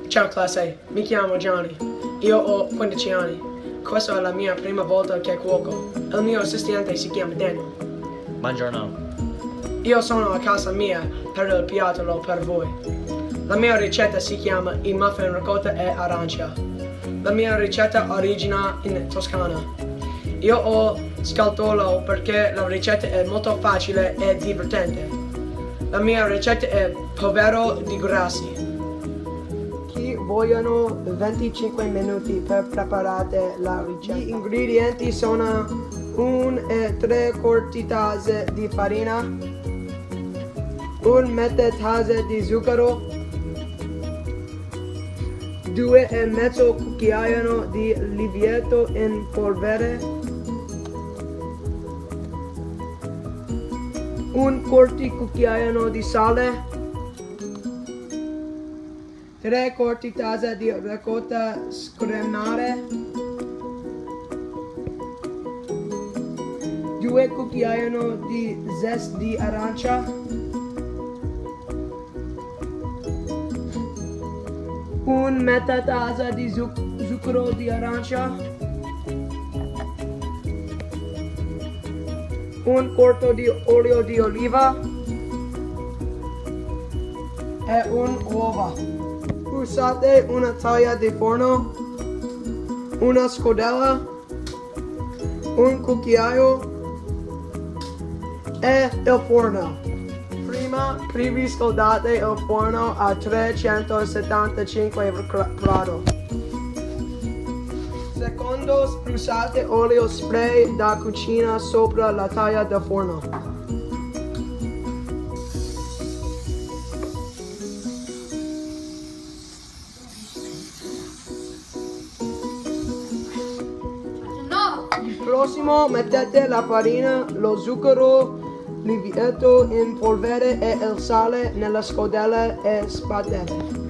Ciao classe, mi chiamo Gianni. Io ho 15 anni. Questa è la mia prima volta che cuoco. Il mio assistente si chiama Daniel. Buongiorno. Io sono a casa mia per il piatto per voi. La mia ricetta si chiama i muffin ricotta e arancia. La mia ricetta origina in Toscana. Io ho scaltolo perché la ricetta è molto facile e divertente. La mia ricetta è povero di grassi. Ci vogliono 25 minuti per preparare la ricetta. Gli ingredienti sono 1 e 3 quarti tazze di farina, 1 mezza tazza di zucchero, 2 e mezzo cucchiaio di lievito in polvere, 1 quarto cucchiaio di sale, 3 quarti tazza di ricotta scremare, 2 cucchiai di zest di arancia, 1 mezza tazza di zucchero di arancia, 1 quarto di olio di oliva e un uovo. Usate una teglia di forno, una scodella, un cucchiaio e il forno. Prima preriscaldate il forno a 375 gradi. Secondo, spruzzate olio spray da cucina sopra la teglia del forno. Prossimo, mettete la farina, lo zucchero, lievito in polvere e il sale nella scodella e sbattete.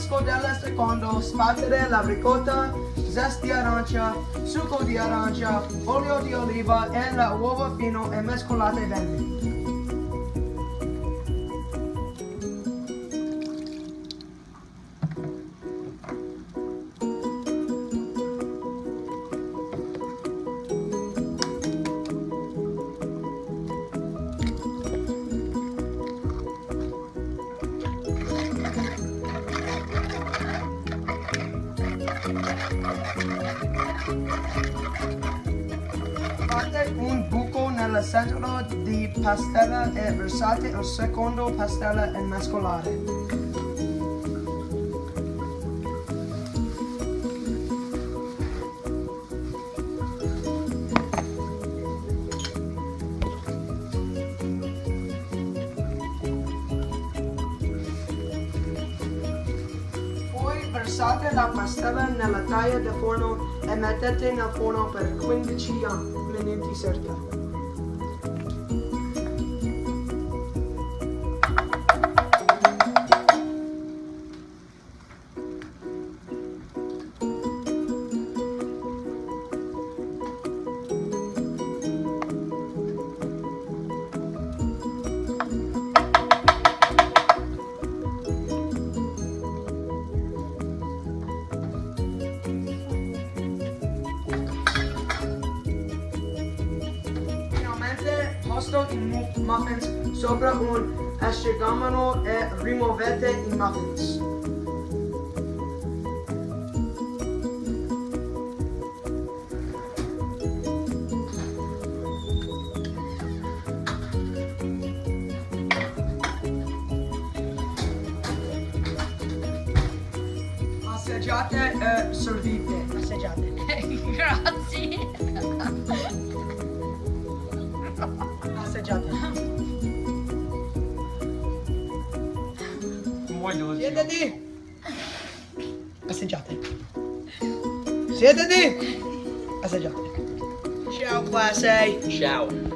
Scodella secondo, sbattere la ricotta, zest di arancia, succo di arancia, olio di oliva e l'uovo fino e mescolate bene. Fate un buco nel centro di pastella e versate il secondo pastella e mescolare. Versate la pastella nella teglia del forno e mettete nel forno per 15 minuti circa. Posto i muffins sopra un asciugamano e rimuovete i muffins. Assaggiate e servite. Assaggiate. Grazie. Assaggiate. Muoio. Siediti! Assaggiate. Siete lì? Assaggiate. Ciao classe. Ciao.